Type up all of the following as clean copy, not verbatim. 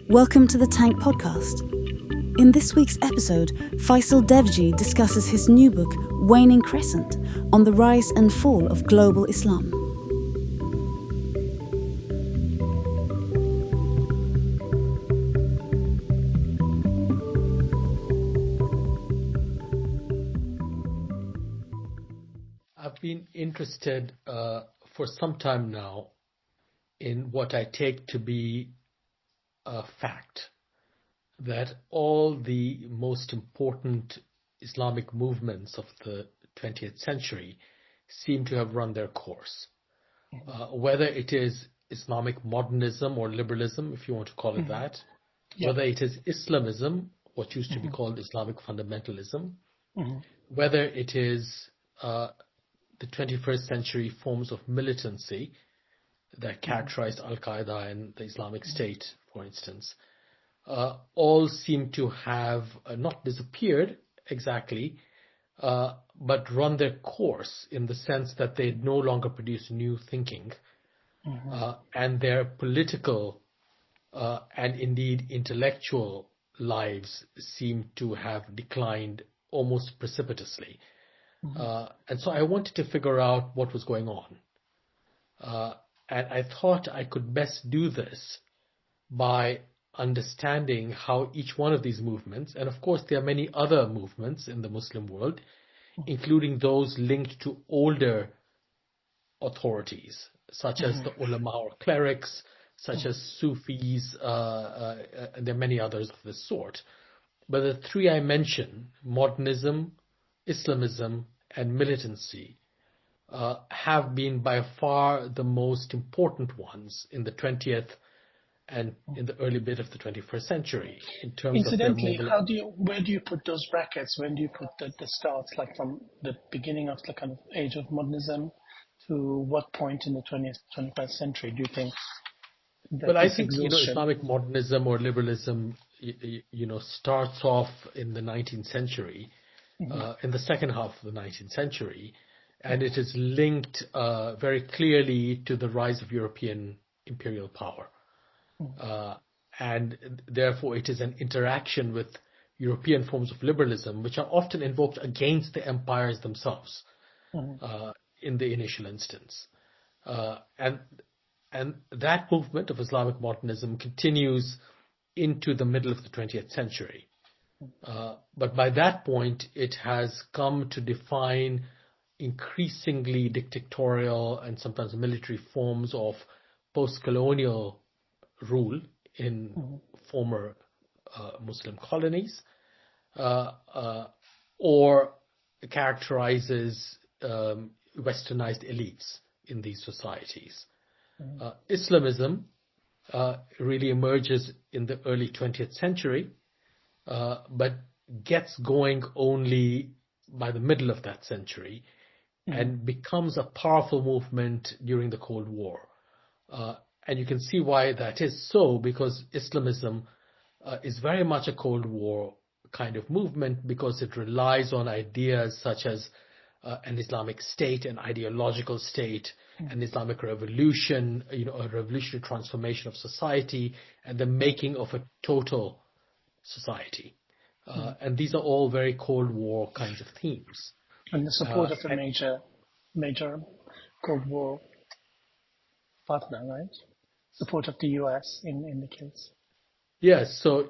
Welcome to the Tank Podcast. In this week's episode, Faisal Devji discusses his new book, Waning Crescent, on the rise and fall of global Islam. I've been interested for some time now in what I take to be a fact, that all the most important Islamic movements of the 20th century seem to have run their course. Whether it is Islamic modernism or liberalism, if you want to call it that, whether it is Islamism, what used to be called Islamic fundamentalism, whether it is the 21st century forms of militancy that characterized Al-Qaeda and the Islamic State, for instance, all seem to have not disappeared exactly, but run their course in the sense that they no longer produce new thinking, and their political and indeed intellectual lives seem to have declined almost precipitously. And so I wanted to figure out what was going on. And I thought I could best do this by understanding how each one of these movements, and of course there are many other movements in the Muslim world, including those linked to older authorities, such as the ulama or clerics, such as Sufis, and there are many others of this sort. But the three I mentioned, modernism, Islamism, and militancy, have been by far the most important ones in the 20th and in the early bit of the 21st century in terms of their Incidentally, where do you put those brackets? When do you put the starts, like from the beginning of the kind of age of modernism to what point in the 20th, 21st century do you think? Well, I think Islamic modernism or liberalism, starts off in the 19th century, in the second half of the 19th century, and it is linked very clearly to the rise of European imperial power. And therefore it is an interaction with European forms of liberalism, which are often invoked against the empires themselves in the initial instance. And that movement of Islamic modernism continues into the middle of the 20th century. But by that point, it has come to define increasingly dictatorial and sometimes military forms of post-colonial rule in former Muslim colonies, or characterizes westernized elites in these societies. Islamism really emerges in the early 20th century, but gets going only by the middle of that century and becomes a powerful movement during the Cold War. And you can see why that is so, because Islamism is very much a Cold War kind of movement, because it relies on ideas such as an Islamic state, an ideological state, an Islamic revolution, a revolutionary transformation of society, and the making of a total society. And these are all very Cold War kinds of themes. And the support of a major Cold War partner, right? Support of the US in the case. Yes. So,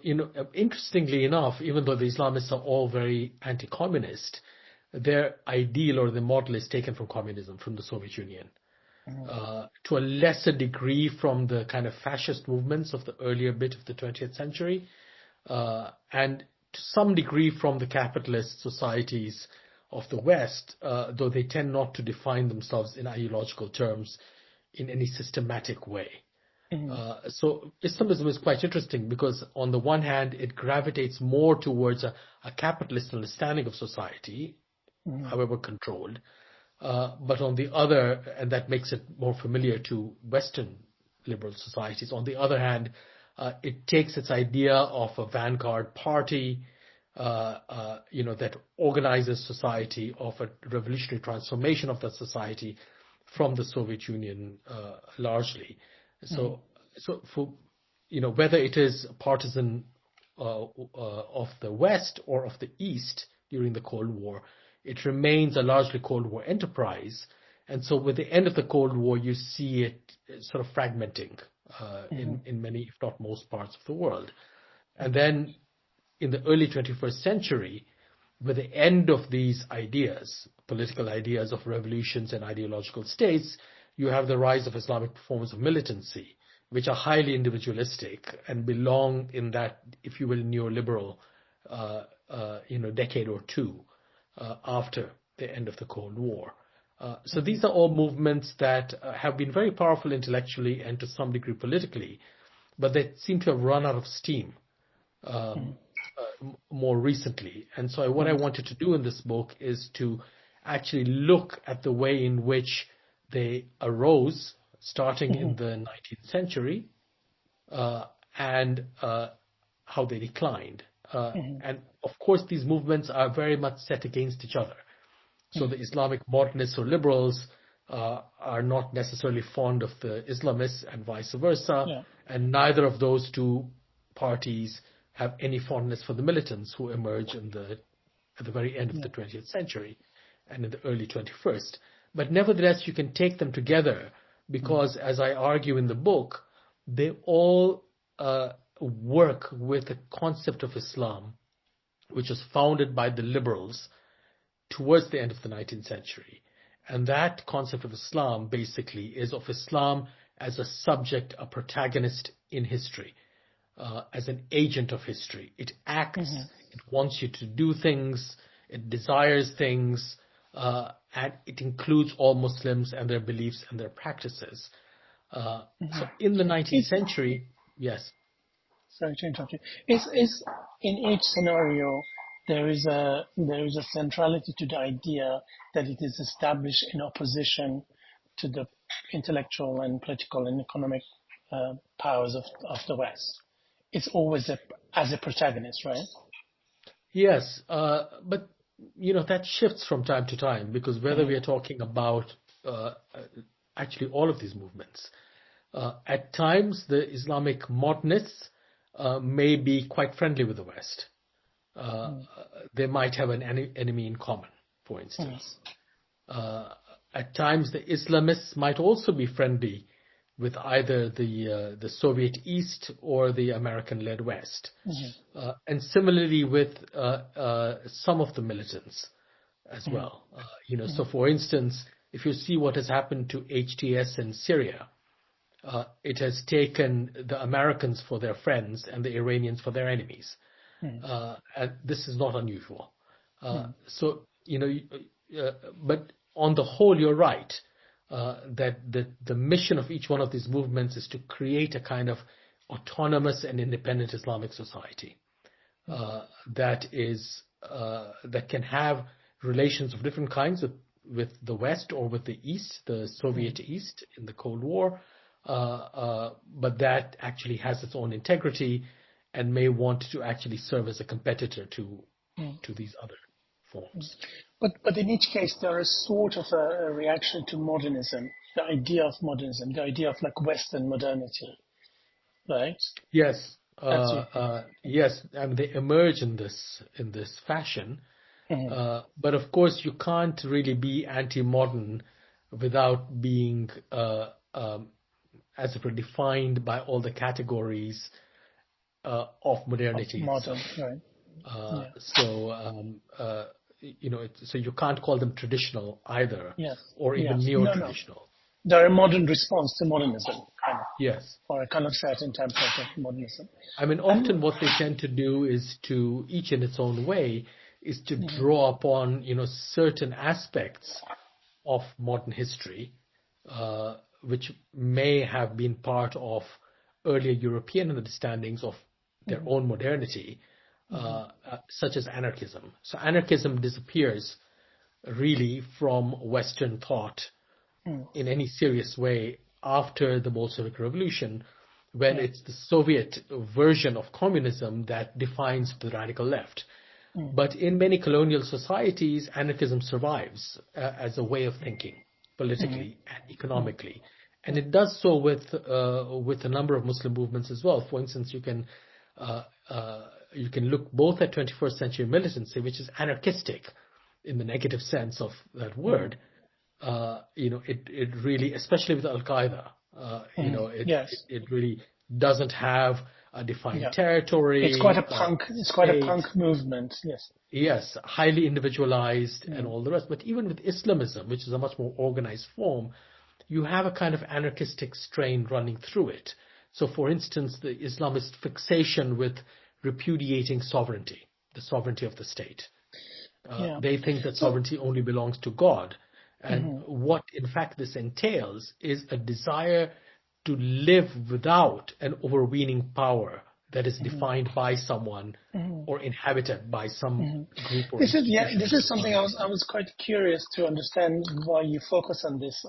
interestingly enough, even though the Islamists are all very anti-communist, their ideal or the model is taken from communism, from the Soviet Union. To a lesser degree from the kind of fascist movements of the earlier bit of the 20th century, and to some degree from the capitalist societies of the West, though they tend not to define themselves in ideological terms in any systematic way. So Islamism is quite interesting because on the one hand, it gravitates more towards a capitalist understanding of society, however controlled, but on the other, and that makes it more familiar to Western liberal societies. On the other hand, it takes its idea of a vanguard party, that organizes society, of a revolutionary transformation of that society from the Soviet Union largely. So for whether it is partisan of the West or of the East during the Cold War, it remains a largely Cold War enterprise. And so with the end of the Cold War, you see it sort of fragmenting in many, if not most parts of the world. And then in the early 21st century, with the end of these ideas, political ideas of revolutions and ideological states, you have the rise of Islamic forms of militancy, which are highly individualistic and belong in that, if you will, neoliberal, decade or two after the end of the Cold War. So these are all movements that have been very powerful intellectually and to some degree politically, but they seem to have run out of steam more recently. And so what I wanted to do in this book is to actually look at the way in which they arose, starting in the 19th century, and how they declined. And of course, these movements are very much set against each other. So the Islamic modernists or liberals are not necessarily fond of the Islamists and vice versa. And neither of those two parties have any fondness for the militants who emerge at the very end of the 20th century and in the early 21st. But nevertheless, you can take them together because, as I argue in the book, they all work with the concept of Islam, which was founded by the liberals towards the end of the 19th century. And that concept of Islam basically is of Islam as a subject, a protagonist in history, as an agent of history. It acts, it wants you to do things, it desires things, and it includes all Muslims and their beliefs and their practices. So in the 19th century, yes. Sorry to interrupt you. Is in each scenario there is a centrality to the idea that it is established in opposition to the intellectual and political and economic powers of the West. It's always as a protagonist, right? Yes, but that shifts from time to time, because whether we are talking about actually all of these movements, at times the Islamic modernists may be quite friendly with the West. They might have an enemy in common, for instance. At times the Islamists might also be friendly with either the Soviet East or the American-led West. And similarly with some of the militants as well. So for instance, if you see what has happened to HTS in Syria, it has taken the Americans for their friends and the Iranians for their enemies. And this is not unusual. But on the whole, you're right. That the mission of each one of these movements is to create a kind of autonomous and independent Islamic society that can have relations of different kinds with the West or with the East, the Soviet East in the Cold War, but that actually has its own integrity and may want to actually serve as a competitor to these other forms. But in each case, there is sort of a reaction to modernism, the idea of modernism, the idea of like Western modernity, right? Yes, yes, and they emerge in this fashion. But of course, you can't really be anti-modern without being, as it were, defined by all the categories of modernity. Modern, right? So you can't call them traditional either, or even neo-traditional. No. They're a modern response to modernism, kind of. Yes. Or a kind of certain template of modernism. I mean, often what they tend to do is to, each in its own way, is to draw upon, certain aspects of modern history, which may have been part of earlier European understandings of their own modernity, such as anarchism. So anarchism disappears really from Western thought in any serious way after the Bolshevik Revolution, when it's the Soviet version of communism that defines the radical left. But in many colonial societies, anarchism survives as a way of thinking politically and economically. And it does so with a number of Muslim movements as well. For instance, you can look both at 21st century militancy, which is anarchistic in the negative sense of that word. It really, especially with Al-Qaeda, it really doesn't have a defined territory. It's quite a punk. It's quite a punk movement. Yes. Yes, highly individualized and all the rest. But even with Islamism, which is a much more organized form, you have a kind of anarchistic strain running through it. So, for instance, the Islamist fixation with repudiating sovereignty, the sovereignty of the state. They think that sovereignty only belongs to God. And what, in fact, this entails is a desire to live without an overweening power that is defined by someone or inhabited by some group or this is something I was quite curious to understand why you focus on this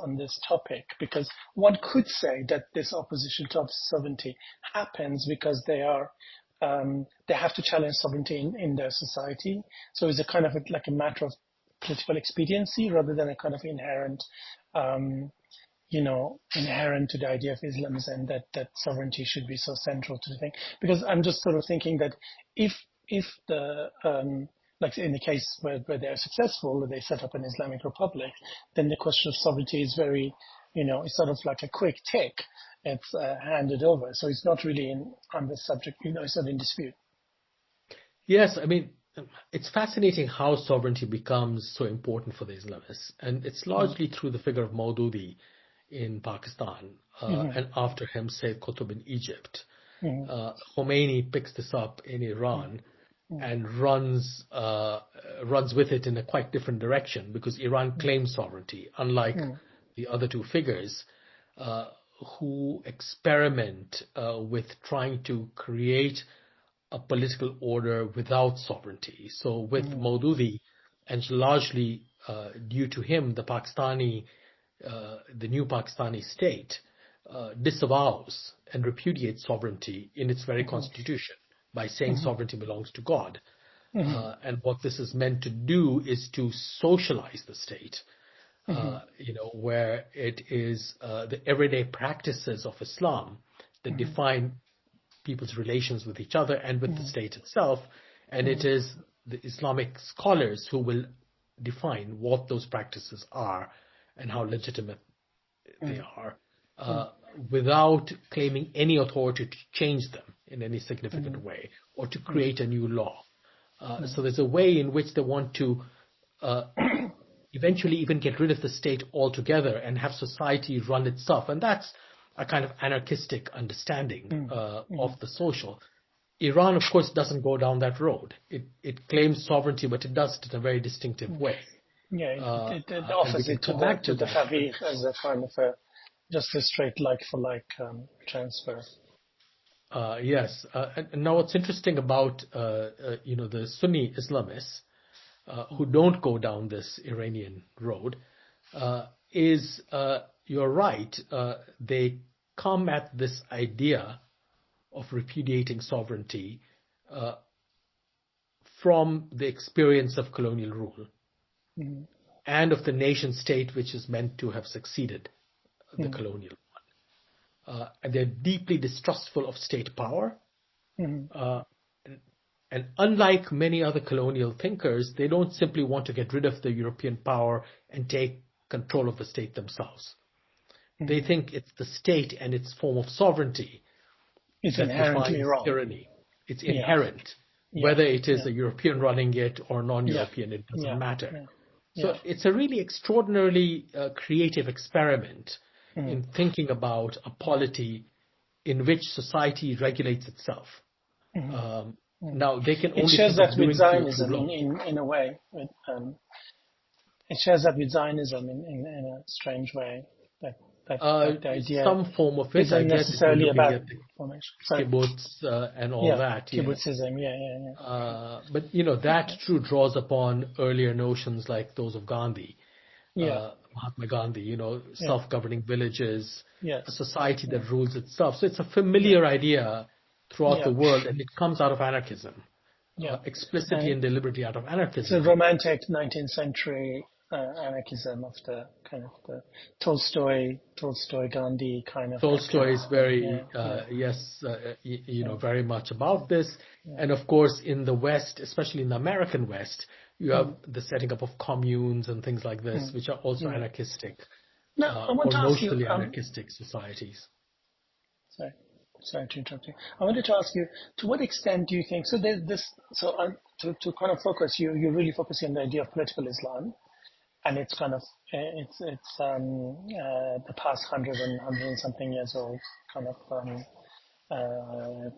topic, because one could say that this opposition to sovereignty happens because they have to challenge sovereignty in their society. So it's a kind of like a matter of political expediency rather than a kind of inherent to the idea of Islamism that sovereignty should be so central to the thing. Because I'm just sort of thinking that if the like in the case where they are successful, they set up an Islamic republic, then the question of sovereignty is very, it's sort of like a quick tick. It's handed over, so it's not really on the subject. It's not in dispute. Yes, I mean, it's fascinating how sovereignty becomes so important for the Islamists, and it's largely through the figure of Maududi in Pakistan, and after him, Sayyid Qutb in Egypt. Khomeini picks this up in Iran and runs with it in a quite different direction, because Iran claims sovereignty, unlike the other two figures who experiment with trying to create a political order without sovereignty. So with Maududi, and largely due to him, the new Pakistani state disavows and repudiates sovereignty in its very constitution by saying sovereignty belongs to God. And what this is meant to do is to socialize the state, where it is the everyday practices of Islam that define people's relations with each other and with the state itself. And it is the Islamic scholars who will define what those practices are and how legitimate they are, without claiming any authority to change them in any significant way or to create a new law. So there's a way in which they want to eventually even get rid of the state altogether and have society run itself. And that's a kind of anarchistic understanding of the social. Iran, of course, doesn't go down that road. It claims sovereignty, but it does it in a very distinctive way. Yeah, it offers it to the Habib as a kind of just a straight like-for-like transfer. Yes. And now what's interesting about, the Sunni Islamists who don't go down this Iranian road is, you're right, they come at this idea of repudiating sovereignty from the experience of colonial rule and of the nation state which is meant to have succeeded the colonial one. And they're deeply distrustful of state power. And unlike many other colonial thinkers, they don't simply want to get rid of the European power and take control of the state themselves. They think it's the state and its form of sovereignty it's inherently wrong. Tyranny. It's inherent. Whether it is a European running it or non-European, it doesn't matter. So it's a really extraordinarily creative experiment in thinking about a polity in which society regulates itself. Now, they can only... It shares that with Zionism in a way. It shares that with Zionism in a strange way. That the idea some form of it, isn't necessarily about kibbutz and all that. Kibbutzism, But, that too draws upon earlier notions like those of Gandhi, Mahatma Gandhi, self-governing villages, a society that rules itself. So it's a familiar idea throughout the world, and it comes out of anarchism, explicitly and deliberately out of anarchism. It's a romantic 19th century anarchism of the kind of the Tolstoy, Gandhi kind of. Tolstoy is very, Yeah. very much about this. And of course, in the West, especially in the American West, you have the setting up of communes and things like this, which are also anarchistic, Now, I want or to ask you. notionally anarchistic societies. Sorry to interrupt you. I wanted to ask you, to what extent do you think? So there's this. So to kind of focus, you're really focusing on the idea of political Islam, and it's kind of it's the past 100 something years old kind of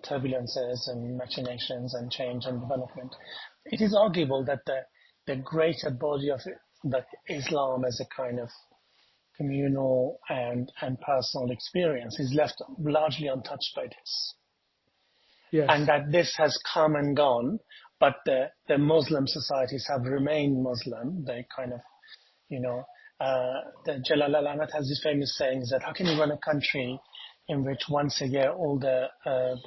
turbulences and machinations and change and development. It is arguable that the greater body of that Islam as a kind of communal and personal experience is left largely untouched by this. Yes. And that this has come and gone, but the Muslim societies have remained Muslim. They kind of, the Jalal al-Ahmad has this famous saying that how can you run a country in which once a year all the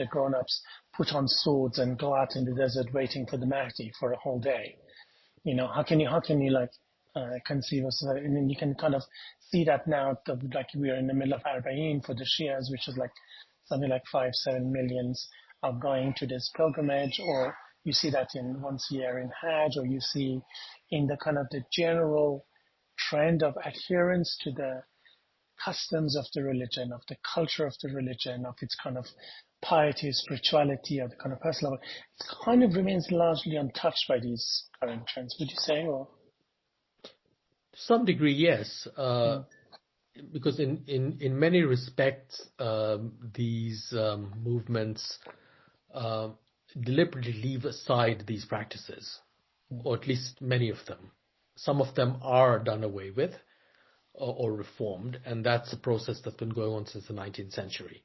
grown-ups put on swords and go out in the desert waiting for the Mahdi for a whole day? How can you conceive of society? And then you can kind of see that now, like we are in the middle of Arba'in for the Shias, which is like something like 5-7 millions are going to this pilgrimage, or you see that in once a year in Hajj, or you see in the kind of the general trend of adherence to the customs of the religion, of the culture of the religion, of its kind of piety, spirituality, or the kind of personal level. It kind of remains largely untouched by these current trends, would you say? Or To some degree, yes. Because in many respects, these movements deliberately leave aside these practices, or at least many of them. Some of them are done away with or reformed, and that's a process that's been going on since the 19th century.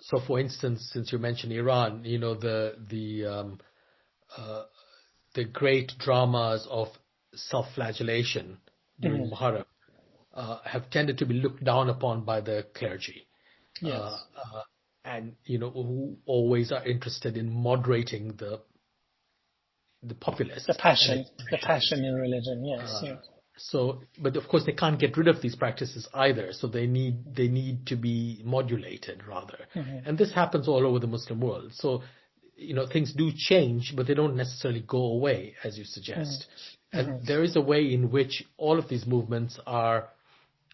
So, for instance, since you mentioned Iran, the great dramas of self-flagellation during Muharram have tended to be looked down upon by the clergy. yes. And who always are interested in moderating the populace. The passion in religion, yes. So, but of course they can't get rid of these practices either. So they need to be modulated rather. And this happens all over the Muslim world. So, things do change, but they don't necessarily go away, as you suggest. And there is a way in which all of these movements are,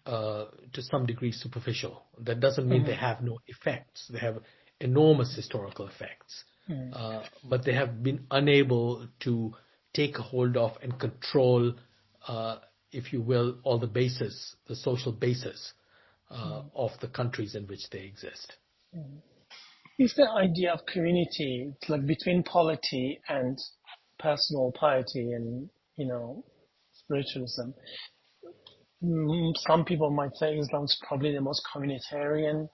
to some degree, superficial. That doesn't mean they have no effects. They have enormous historical effects. But they have been unable to take a hold of and control, if you will, all the social basis of the countries in which they exist. Is the idea of community, it's like between polity and personal piety and, spiritualism? Some people might say Islam is probably the most communitarian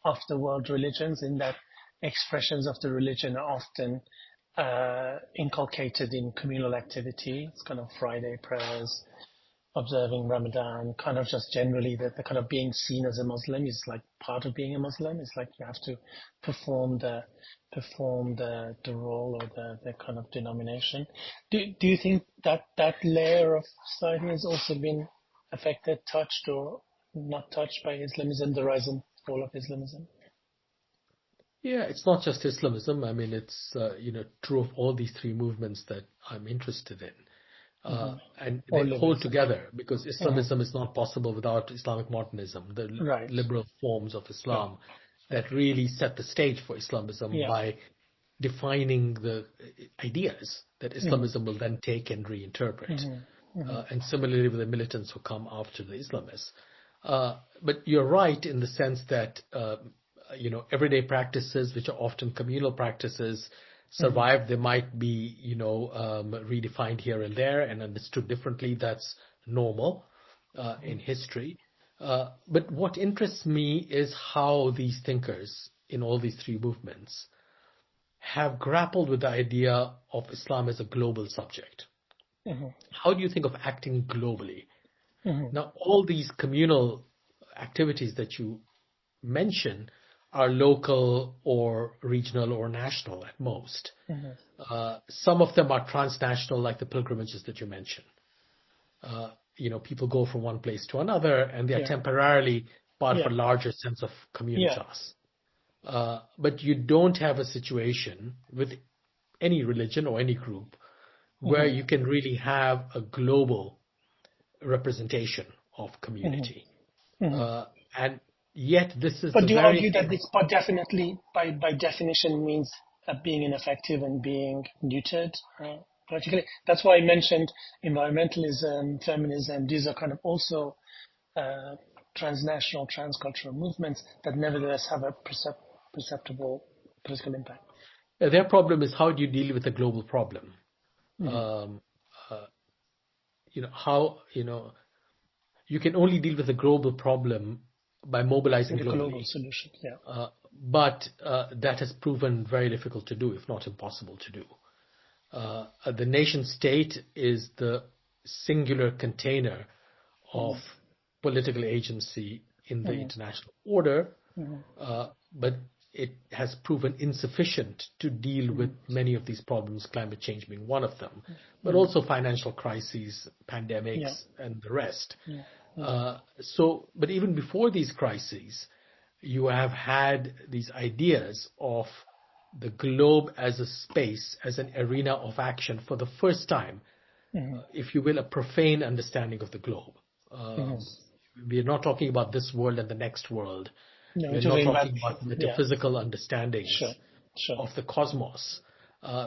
of the world religions, in that expressions of the religion are often inculcated in communal activity. It's kind of Friday prayers, observing Ramadan, kind of just generally the kind of being seen as a Muslim is like part of being a Muslim. It's like you have to perform the role or the kind of denomination. Do you think that layer of society has also been affected, touched, or not touched by Islamism, the rise and fall of Islamism? Yeah, it's not just Islamism. I mean, it's true of all these three movements that I'm interested in. And they hold together, because Islamism is not possible without Islamic modernism, the liberal forms of Islam that really set the stage for Islamism by defining the ideas that Islamism will then take and reinterpret. And similarly with the militants who come after the Islamists. But you're right in the sense that, everyday practices, which are often communal practices, survive. They might be, redefined here and there and understood differently. That's normal in history. But what interests me is how these thinkers in all these three movements have grappled with the idea of Islam as a global subject. How do you think of acting globally? Now, all these communal activities that you mention are local or regional or national at most. Some of them are transnational, like the pilgrimages that you mentioned. people go from one place to another, and they are temporarily part of a larger sense of communitas. But you don't have a situation with any religion or any group where you can really have a global representation of community. And yet this is But do you argue that this by definition means being ineffective and being neutered? Particularly, that's why I mentioned environmentalism, feminism. These are kind of also transnational, transcultural movements that nevertheless have a perceptible political impact. Their problem is, how do you deal with a global problem? You can only deal with a global problem by mobilizing globally. Global solution, but that has proven very difficult to do, if not impossible to do. The nation state is the singular container of political agency in the international order, but it has proven insufficient to deal with many of these problems, climate change being one of them, but also financial crises, pandemics, and the rest. But even before these crises, you have had these ideas of the globe as a space, as an arena of action for the first time, if you will, a profane understanding of the globe. We are not talking about this world and the next world. No, we're not talking about metaphysical understandings of the cosmos.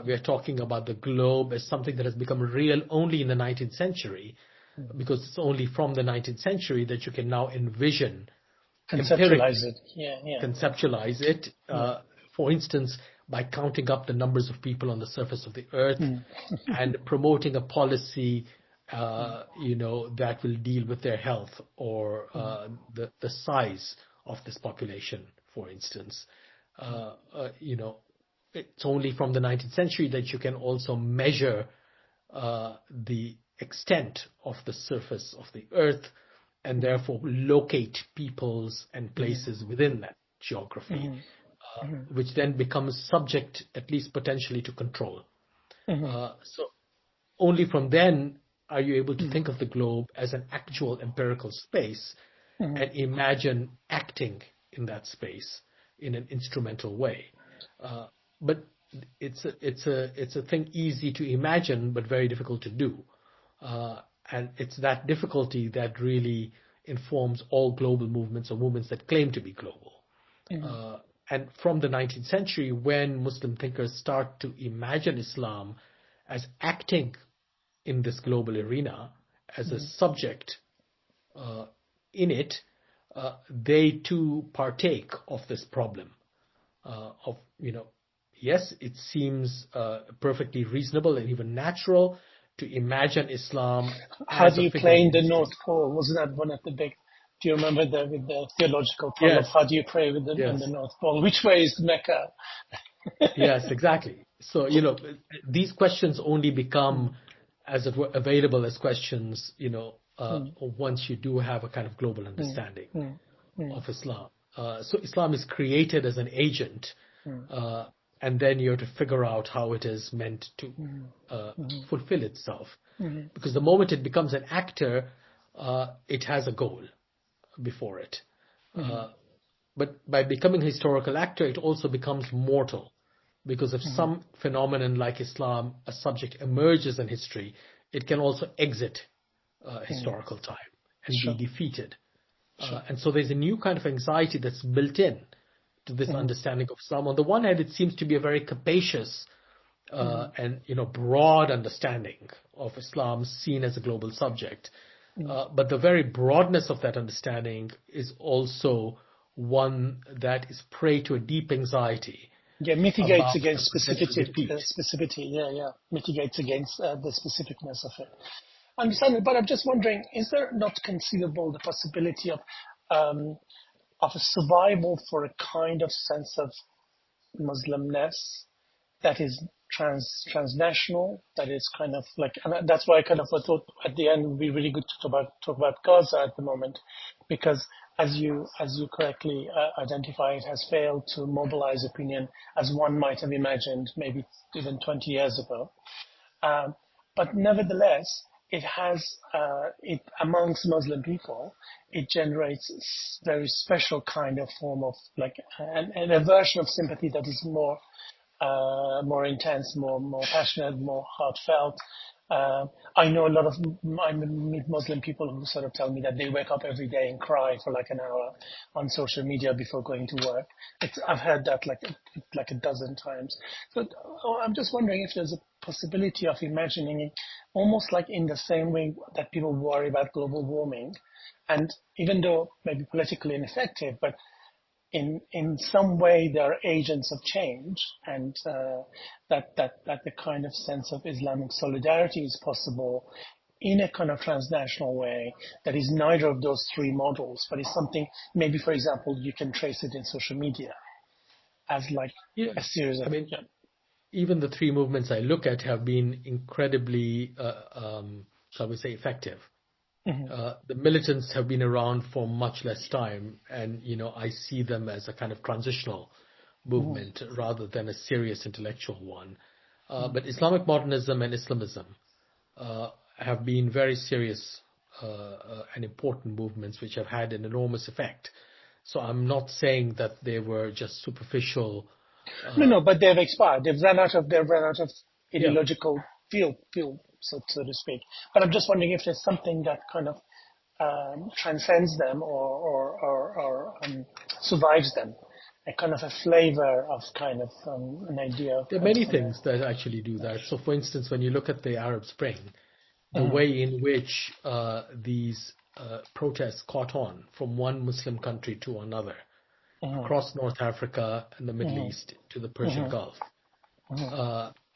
We are talking about the globe as something that has become real only in the 19th century, because it's only from the 19th century that you can now envision, conceptualize it. Conceptualize it. For instance, by counting up the numbers of people on the surface of the earth and promoting a policy, that will deal with their health or the size of this population, for instance. It's only from the 19th century that you can also measure the extent of the surface of the earth and therefore locate peoples and places within that geography, which then becomes subject, at least potentially, to control. So only from then are you able to think of the globe as an actual empirical space and imagine acting in that space in an instrumental way. But it's a thing easy to imagine, but very difficult to do. And it's that difficulty that really informs all global movements or movements that claim to be global. And from the 19th century, when Muslim thinkers start to imagine Islam as acting in this global arena, as a subject in it, they too partake of this problem yes, it seems perfectly reasonable and even natural to imagine Islam. How do you play in the North Pole? Wasn't that one of the big? Do you remember with the theological problem? How do you pray with in the North Pole? Which way is Mecca? Yes, exactly. So these questions only become, as it were, available as questions, once you do have a kind of global understanding of Islam. So Islam is created as an agent, and then you have to figure out how it is meant to fulfill itself. Because the moment it becomes an actor, it has a goal before it. But by becoming a historical actor, it also becomes mortal. Because if some phenomenon like Islam, a subject, emerges in history, it can also exit historical time and be defeated. And so there's a new kind of anxiety that's built in to this understanding of Islam. On the one hand, it seems to be a very capacious and broad understanding of Islam seen as a global subject. But the very broadness of that understanding is also one that is prey to a deep anxiety. Yeah, mitigates against specificity. Mitigates against the specificness of it. Understandable, but I'm just wondering, is there not conceivable the possibility of a survival for a kind of sense of Muslimness that is transnational, that is kind of like, and that's why I kind of thought at the end it would be really good to talk about Gaza at the moment, because as you correctly identify, it has failed to mobilize opinion as one might have imagined maybe even 20 years ago. But nevertheless, it has it amongst Muslim people, it generates very special kind of form of like a version of sympathy that is more intense, more passionate, more heartfelt. I know a lot of I meet Muslim people who sort of tell me that they wake up every day and cry for like an hour on social media before going to work. I've heard that like a dozen times. So I'm just wondering if there's a possibility of imagining it almost like in the same way that people worry about global warming, and even though maybe politically ineffective, but in some way they are agents of change, and that the kind of sense of Islamic solidarity is possible in a kind of transnational way that is neither of those three models, but is something maybe, for example, you can trace it in social media as like Yeah, a series of. I mean, even the three movements I look at have been incredibly, shall we say, effective. The militants have been around for much less time, and I see them as a kind of transitional movement rather than a serious intellectual one. But Islamic modernism and Islamism have been very serious and important movements which have had an enormous effect. So I'm not saying that they were just superficial. No, but they've expired. They've run out of ideological fuel, so to speak. But I'm just wondering if there's something that kind of transcends them or survives them, a kind of a flavor of kind of an idea of. There are many things that actually do that. So, for instance, when you look at the Arab Spring, the way in which these protests caught on from one Muslim country to another, across North Africa and the Middle East to the Persian Gulf,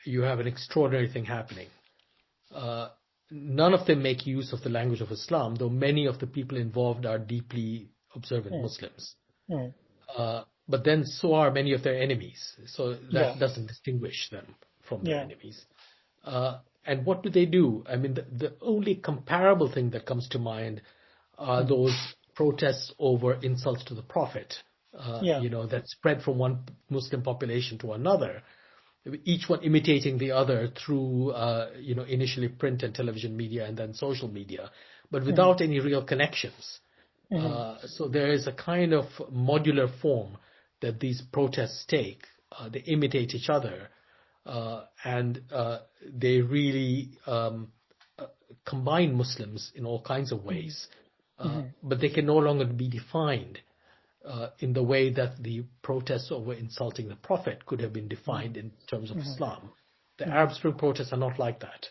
you have an extraordinary thing happening. None of them make use of the language of Islam, though many of the people involved are deeply observant Muslims. But then so are many of their enemies. So that doesn't distinguish them from their enemies. And what do? I mean, the only comparable thing that comes to mind are those protests over insults to the Prophet, that spread from one Muslim population to another, each one imitating the other through, initially print and television media and then social media, but without any real connections. So there is a kind of modular form that these protests take. They imitate each other, and they really combine Muslims in all kinds of ways. But they can no longer be defined in the way that the protests over insulting the Prophet could have been defined in terms of Islam. The Arab Spring protests are not like that.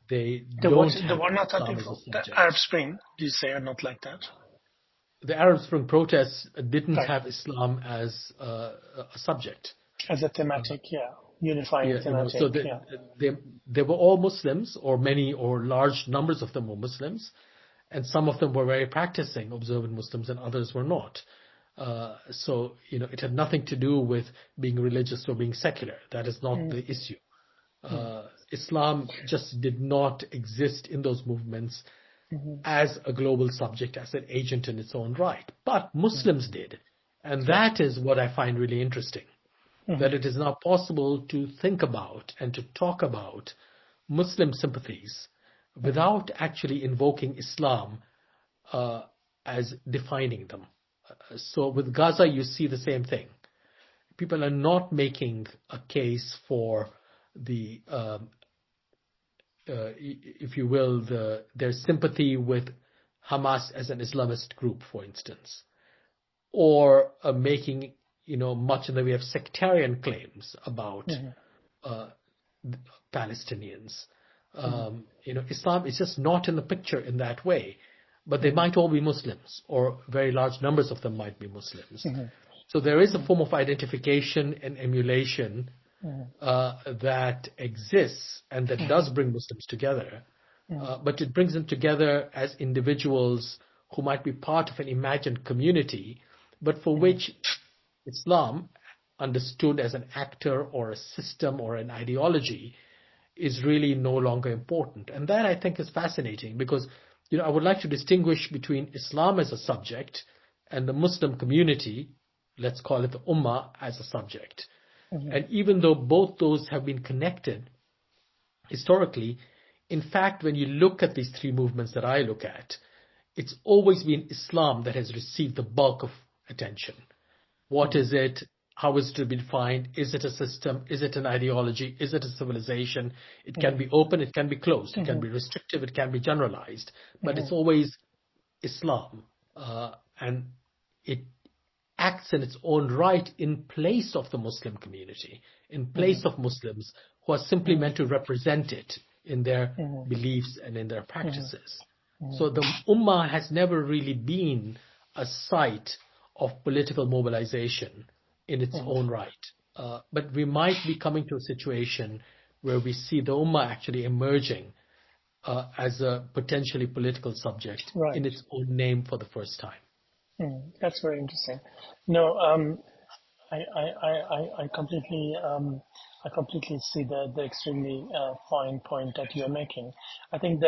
They don't have Islam as a subject. The Arab Spring, do you say, are not like that? The Arab Spring protests didn't have Islam as a subject. As a thematic, unifying thematic. So they were all Muslims, or many or large numbers of them were Muslims, and some of them were very practicing observant Muslims and others were not. So it had nothing to do with being religious or being secular. That is not the issue. Islam just did not exist in those movements as a global subject, as an agent in its own right. But Muslims did. And that is what I find really interesting, that it is now possible to think about and to talk about Muslim sympathies without actually invoking Islam as defining them. So with Gaza, you see the same thing. People are not making a case for the, if you will, their sympathy with Hamas as an Islamist group, for instance, or making much in the way of sectarian claims about Palestinians. Islam is just not in the picture in that way, but they might all be Muslims, or very large numbers of them might be Muslims. So there is a form of identification and emulation that exists and that does bring Muslims together, but it brings them together as individuals who might be part of an imagined community, but for which Islam, understood as an actor or a system or an ideology, is really no longer important. And that, I think, is fascinating because, I would like to distinguish between Islam as a subject and the Muslim community, let's call it the Ummah, as a subject. And even though both those have been connected historically, in fact, when you look at these three movements that I look at, it's always been Islam that has received the bulk of attention. What is it? How is it to be defined? Is it a system? Is it an ideology? Is it a civilization? It can be open, it can be closed, it can be restrictive, it can be generalized, but it's always Islam. And it acts in its own right in place of the Muslim community, in place of Muslims who are simply meant to represent it in their beliefs and in their practices. So the Ummah has never really been a site of political mobilization in its own right. But we might be coming to a situation where we see the Ummah actually emerging as a potentially political subject in its own name for the first time. That's very interesting. No, I completely see the extremely fine point that you're making. I think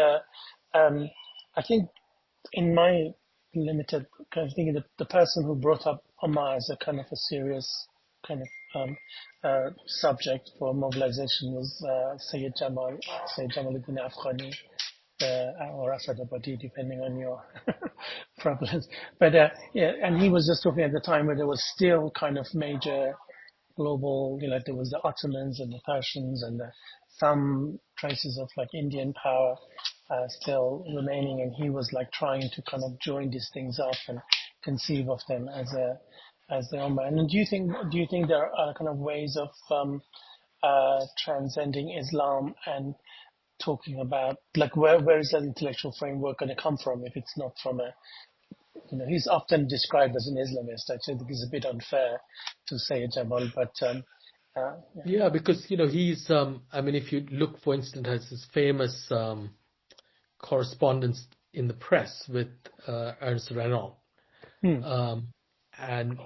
in my limited kind of thinking, the person who brought up Ummah as a kind of a serious kind of subject for mobilization was Sayyid Jamaluddin Afghani, or Asad Abadi, depending on your preference. But and he was just talking at the time where there was still kind of major global, there was the Ottomans and the Persians and some traces of like Indian power still remaining, and he was like trying to kind of join these things up and conceive of them as their Ummah. And do you think there are kind of ways of transcending Islam and talking about like where is that intellectual framework going to come from if it's not from he's often described as an Islamist. I think it's a bit unfair to say Jamal, but yeah, because he's if you look, for instance, at his famous correspondence in the press with Ernest Renan, and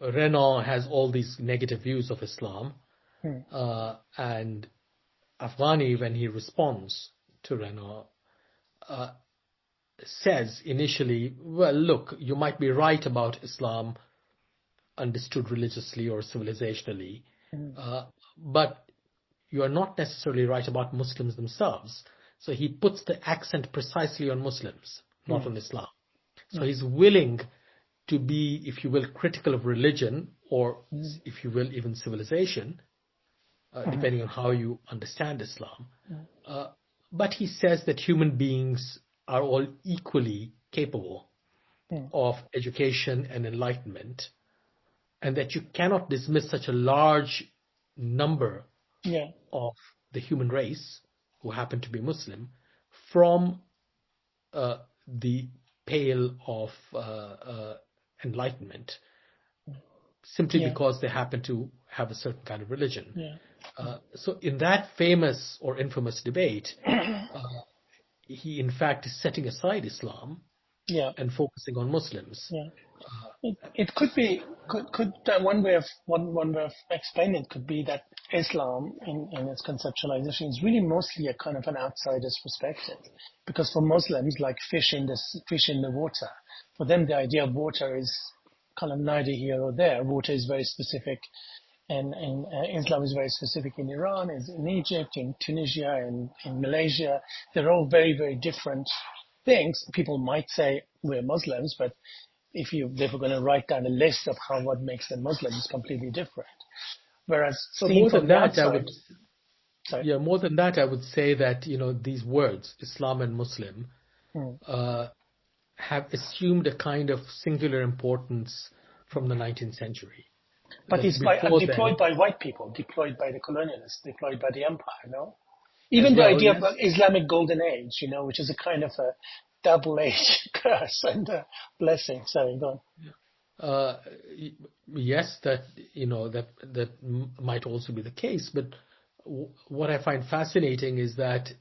Renan has all these negative views of Islam, and Afghani, when he responds to Renan, says initially, well, look, you might be right about Islam understood religiously or civilizationally, but you are not necessarily right about Muslims themselves. So he puts the accent precisely on Muslims, not on Islam. So he's willing to be, if you will, critical of religion, or if you will, even civilization, depending on how you understand Islam. But he says that human beings are all equally capable of education and enlightenment, and that you cannot dismiss such a large number of the human race who happen to be Muslim from the pale of enlightenment, simply because they happen to have a certain kind of religion. So in that famous or infamous debate, he in fact is setting aside Islam and focusing on Muslims. It could be one way of explaining it could be that Islam in its conceptualization is really mostly a kind of an outsider's perspective, because for Muslims, like fish in the water, for them the idea of water is kind of neither here or there. Water is very specific, and Islam is very specific in Iran, is in Egypt, in Tunisia, and in Malaysia. They're all very, very different things. People might say we're Muslims, but if they were going to write down a list of what makes them Muslim, it's completely different. Whereas more than that, I would say that these words, Islam and Muslim, have assumed a kind of singular importance from the 19th century. But it's deployed by white people, deployed by the colonialists, deployed by the empire, no? Even the idea of Islamic golden age, which is a kind of a double-edged curse and a blessing. Sorry, go on. Yes, that might also be the case. But what I find fascinating is that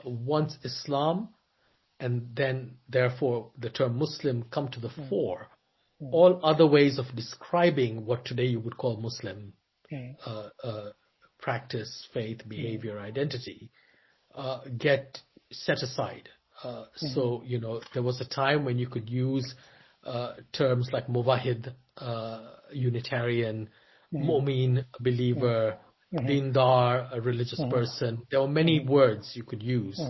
once Islam and then therefore the term Muslim come to the fore, all other ways of describing what today you would call Muslim practice, faith, behavior, identity get set aside. So, there was a time when you could use terms like Muwahid, Unitarian, Mu'min, believer, Dindar, a religious person. There were many words you could use.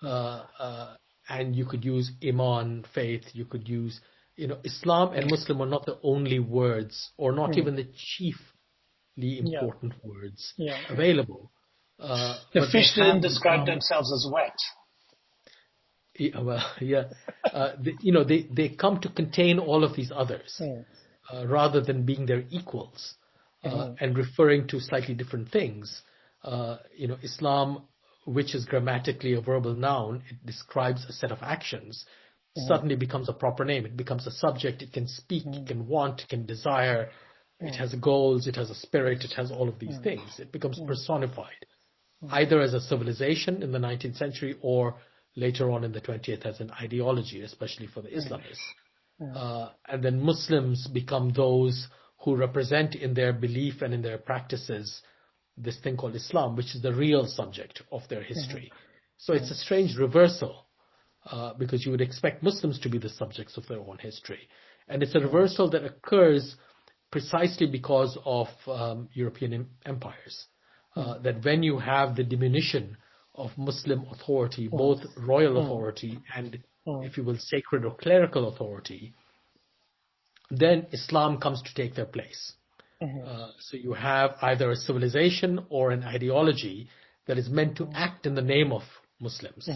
And you could use Iman, faith, you could use, Islam and Muslim are not the only words, or not even the chiefly important words available. The fish didn't describe themselves as wet. They come to contain all of these others, rather than being their equals, and referring to slightly different things. Islam, which is grammatically a verbal noun, it describes a set of actions, suddenly becomes a proper name. It becomes a subject. It can speak, it can want, it can desire, it has goals, it has a spirit, it has all of these things. It becomes personified, either as a civilization in the 19th century or later on in the 20th as an ideology, especially for the Islamists. And then Muslims become those who represent in their belief and in their practices this thing called Islam, which is the real subject of their history. So it's a strange reversal, because you would expect Muslims to be the subjects of their own history. And it's a reversal that occurs precisely because of European empires. That when you have the diminution of Muslim authority, both royal authority and, if you will, sacred or clerical authority, then Islam comes to take their place. So you have either a civilization or an ideology that is meant to act in the name of Muslims.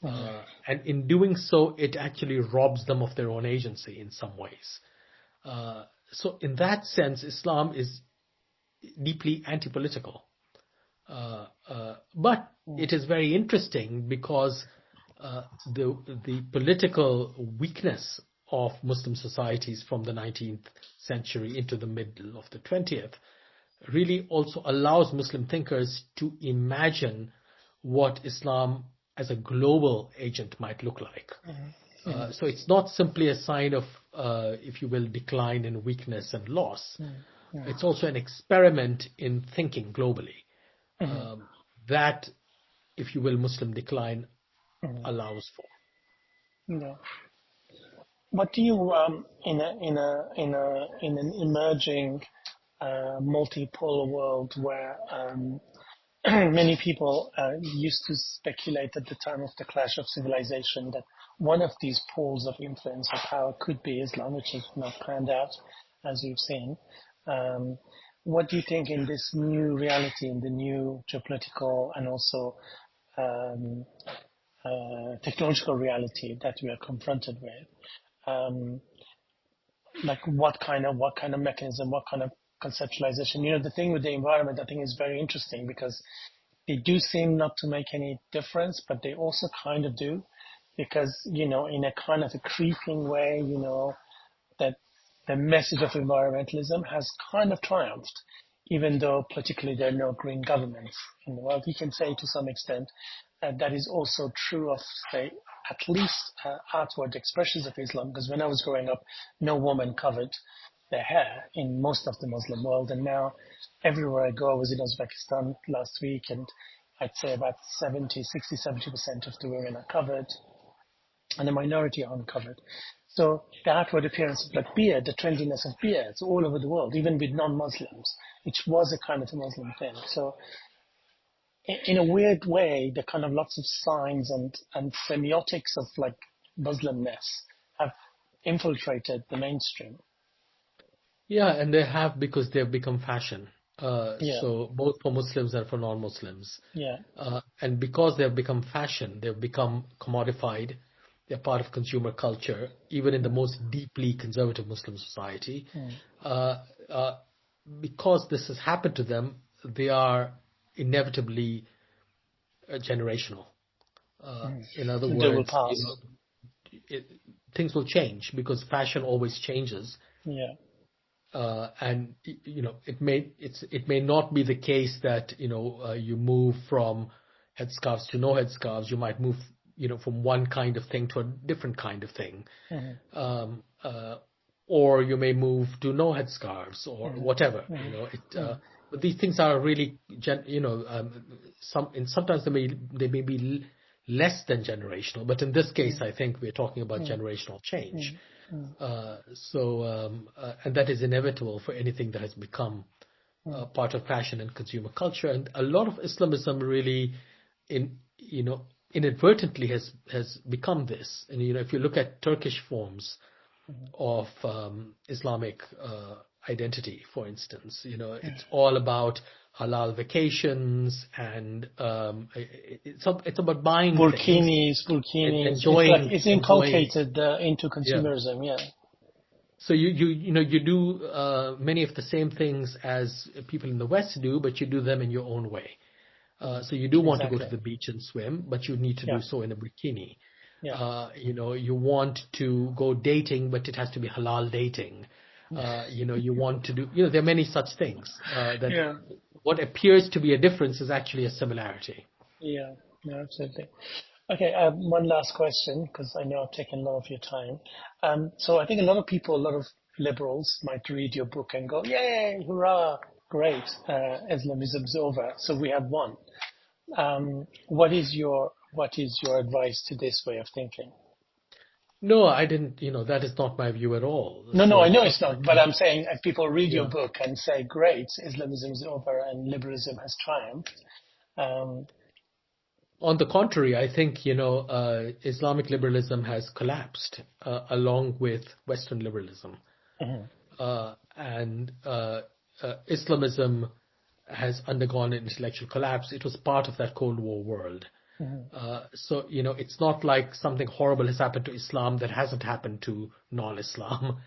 And in doing so, it actually robs them of their own agency in some ways. So in that sense, Islam is deeply anti-political. But it is very interesting because the political weakness of Muslim societies from the 19th century into the middle of the 20th really also allows Muslim thinkers to imagine what Islam as a global agent might look like. So it's not simply a sign of, if you will, decline and weakness and loss. It's also an experiment in thinking globally that, if you will, Muslim decline allows for. What do you, in an emerging multipolar world where many people used to speculate at the time of the clash of civilization that one of these poles of influence or power could be Islam, which has not panned out, as you've seen. What do you think in this new reality, in the new geopolitical and also technological reality that we are confronted with? Like what kind of mechanism, what kind of conceptualization? The thing with the environment, I think, is very interesting because they do seem not to make any difference, but they also kind of do, because, in a kind of a creeping way, that the message of environmentalism has kind of triumphed, even though politically there are no green governments in the world. You can say to some extent that is also true of, say, at least outward expressions of Islam, because when I was growing up, no woman covered their hair in most of the Muslim world, and now everywhere I go, I was in Uzbekistan last week, and I'd say about 70% of the women are covered, and the minority are uncovered. So the outward appearance of like beard, the trendiness of beards all over the world, even with non-Muslims, which was a kind of a Muslim thing. So in a weird way, the kind of lots of signs and semiotics of like Muslimness have infiltrated the mainstream. Yeah, and they have, because they've become fashion. So both for Muslims and for non-Muslims. And because they've become fashion, they've become commodified. They're part of consumer culture, even in the most deeply conservative Muslim society. Because this has happened to them, they are inevitably generational. In other words, things will change because fashion always changes. And it may not be the case that you move from headscarves to no headscarves. You might move from one kind of thing to a different kind of thing, or you may move to no headscarves or whatever. But these things are really sometimes they may be less than generational, but in this case, I think we're talking about generational change. And that is inevitable for anything that has become part of fashion and consumer culture, and a lot of Islamism really, inadvertently has become this. And if you look at Turkish forms of Islamic identity, for instance, it's all about halal vacations, and it's about buying burkinis, enjoying, it's inculcated into consumerism. Yeah. So you do many of the same things as people in the West do, but you do them in your own way. So you do want to go to the beach and swim, but you need to do so in a bikini. Yeah. You want to go dating, but it has to be halal dating. You want to do, there are many such things that what appears to be a difference is actually a similarity. Yeah, absolutely. Okay, one last question, because I know I've taken a lot of your time. So I think a lot of people, a lot of liberals might read your book and go, yay, hurrah, great, Islamism's over, so we have won. What is your advice to this way of thinking? No, I didn't, that is not my view at all. No, I know it's not, but I'm saying if people read your book and say, great, Islamism's over and liberalism has triumphed. On the contrary, I think, Islamic liberalism has collapsed along with Western liberalism. And Islamism has undergone an intellectual collapse. It was part of that Cold War world. So, it's not like something horrible has happened to Islam that hasn't happened to non-Islam.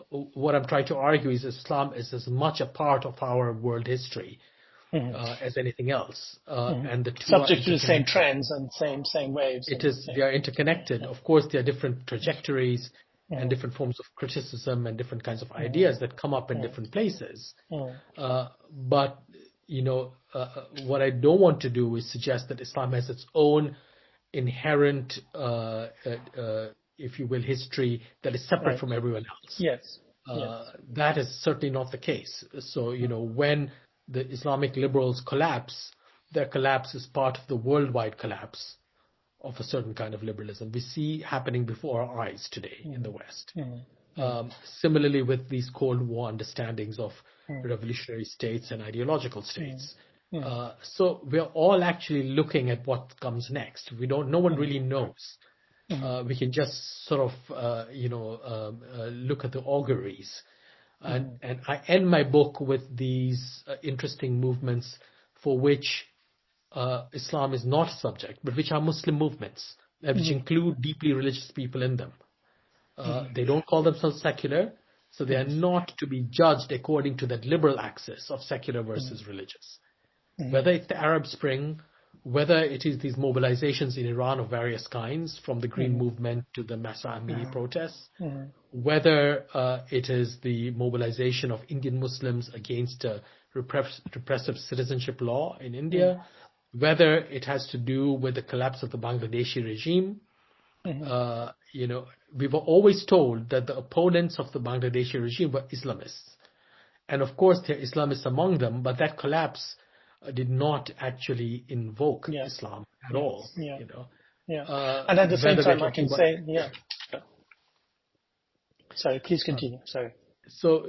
What I'm trying to argue is Islam is as much a part of our world history as anything else. And the two subject to the same trends and same waves. They are interconnected. Of course, there are different trajectories and different forms of criticism and different kinds of ideas that come up in different places. But what I don't want to do is suggest that Islam has its own inherent, if you will, history that is separate from everyone else. Yes. That is certainly not the case. So, when the Islamic liberals collapse, their collapse is part of the worldwide collapse of a certain kind of liberalism we see happening before our eyes today in the West. Similarly with these Cold War understandings of revolutionary states and ideological states. So we're all actually looking at what comes next. No one really knows. We can just sort of, look at the auguries. And I end my book with these interesting movements for which Islam is not a subject, but which are Muslim movements, which include deeply religious people in them. They don't call themselves secular, so they are not to be judged according to that liberal axis of secular versus religious. Whether it's the Arab Spring, whether it is these mobilizations in Iran of various kinds, from the Green Movement to the Masa Amini protests, whether it is the mobilization of Indian Muslims against repressive citizenship law in India, whether it has to do with the collapse of the Bangladeshi regime. We were always told that the opponents of the Bangladeshi regime were Islamists. And of course, there are Islamists among them, but that collapse did not actually invoke Islam at all. And at the same time, I can say, Sorry, please continue. Sorry. So,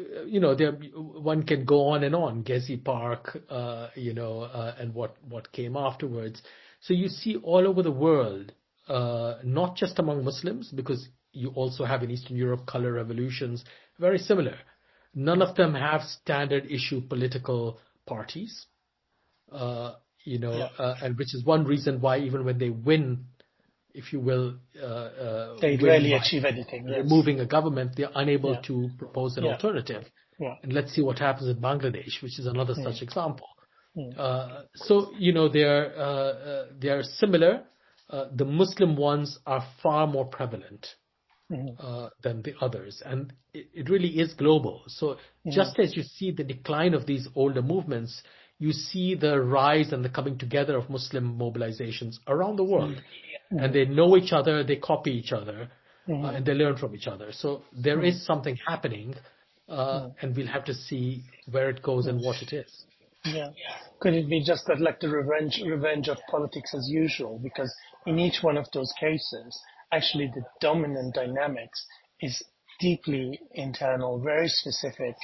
one can go on and on, Gezi Park, and what came afterwards. So you see all over the world, not just among Muslims, because you also have in Eastern Europe color revolutions, very similar. None of them have standard issue political parties, and which is one reason why even when they win, if you will, they rarely achieve anything. Removing a government, they're unable to propose an alternative. And let's see what happens in Bangladesh, which is another such example. So, they are similar. The Muslim ones are far more prevalent than the others. And it really is global. So just as you see the decline of these older movements, you see the rise and the coming together of Muslim mobilizations around the world. And they know each other, they copy each other, and they learn from each other. So there is something happening, and we'll have to see where it goes and what it is. Could it be just that, like the revenge of politics as usual? Because in each one of those cases, actually the dominant dynamics is deeply internal, very specific,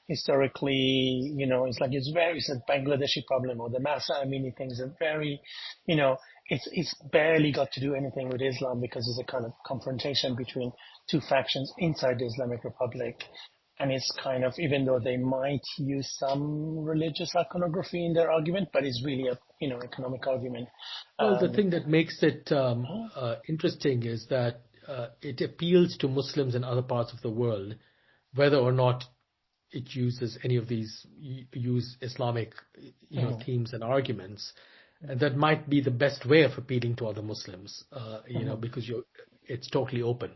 historically, it's like it's a Bangladeshi problem, or the Masa Amini things are very, it's barely got to do anything with Islam because it's a kind of confrontation between two factions inside the Islamic Republic. And it's kind of, even though they might use some religious iconography in their argument, but it's really a, economic argument. Well, the thing that makes it interesting is that it appeals to Muslims in other parts of the world, whether or not it uses any of these use Islamic, themes and arguments. And that might be the best way of appealing to other Muslims, because it's totally open.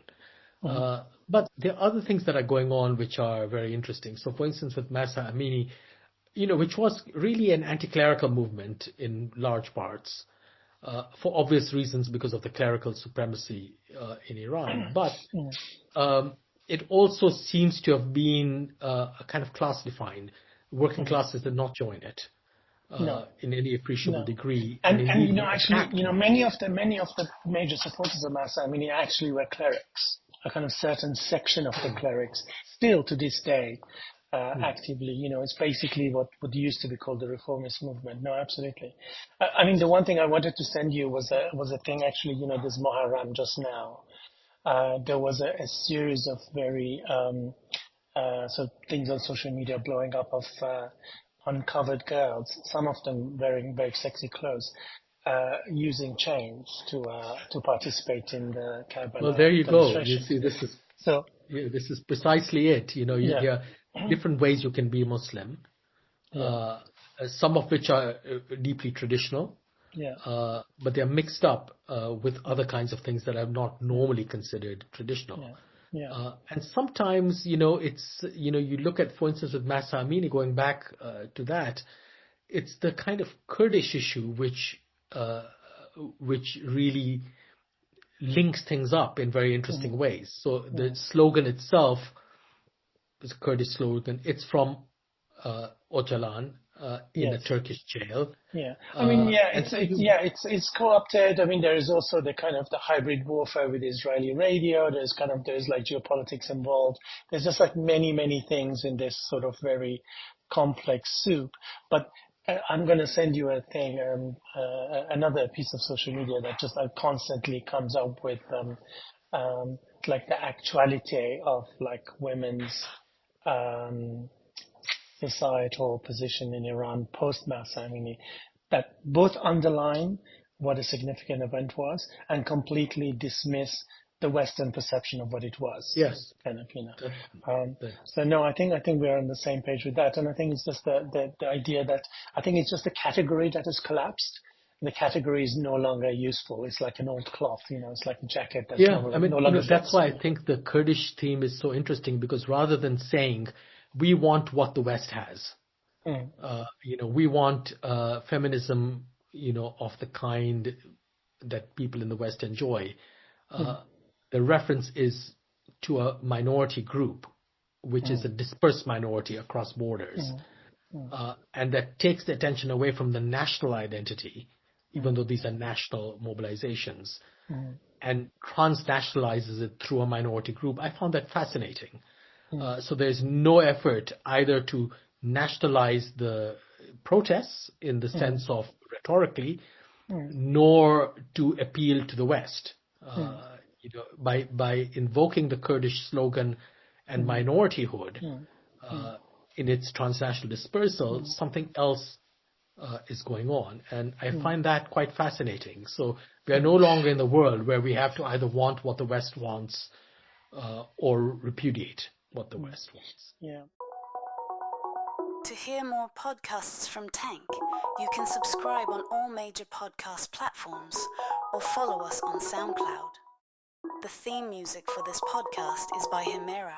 But there are other things that are going on which are very interesting. So, for instance, with Masa Amini, which was really an anti-clerical movement in large parts, for obvious reasons because of the clerical supremacy in Iran. But it also seems to have been a kind of class-defined. Working classes did not join it in any appreciable degree. And actually, many of the major supporters of Masa Amini actually were clerics. A kind of certain section of the clerics still to this day actively, it's basically what used to be called the reformist movement. No, absolutely. I mean, the one thing I wanted to send you was a thing actually, this Muharram just now. There was a series of very things on social media blowing up of uncovered girls, some of them wearing very sexy clothes, using chains to participate in the Karbala. Well, there you go. You see, this is precisely it. There are different ways you can be Muslim, some of which are deeply traditional, but they are mixed up with other kinds of things that are not normally considered traditional. And sometimes, it's, you look at, for instance, with Masa Amini, going back to that, it's the kind of Kurdish issue which really links things up in very interesting ways. So the slogan itself is a Kurdish slogan. It's from Öcalan in a Turkish jail. Yeah, I mean, it's co-opted. I mean, there is also the kind of the hybrid warfare with Israeli radio. There's like geopolitics involved. There's just like many things in this sort of very complex soup. But I'm going to send you a thing, another piece of social media that just like constantly comes up with like the actuality of like women's societal position in Iran post Masa Amini, that both underline what a significant event was and completely dismiss the Western perception of what it was. Yes. Kind of, so no, I think we're on the same page with that. And I think it's just the idea that I think it's just a category that has collapsed. The category is no longer useful. It's like an old cloth, it's like a jacket that's no longer that's why I think the Kurdish theme is so interesting, because rather than saying we want what the West has, we want feminism, of the kind that people in the West enjoy. The reference is to a minority group, which is a dispersed minority across borders, and that takes the attention away from the national identity, even though these are national mobilizations, and transnationalizes it through a minority group. I found that fascinating. So there's no effort either to nationalize the protests in the sense of rhetorically, nor to appeal to the West. By invoking the Kurdish slogan and minorityhood in its transnational dispersal, something else is going on. And I find that quite fascinating. So we are no longer in the world where we have to either want what the West wants or repudiate what the West wants. Yeah. To hear more podcasts from Tank, you can subscribe on all major podcast platforms or follow us on SoundCloud. The theme music for this podcast is by Himera.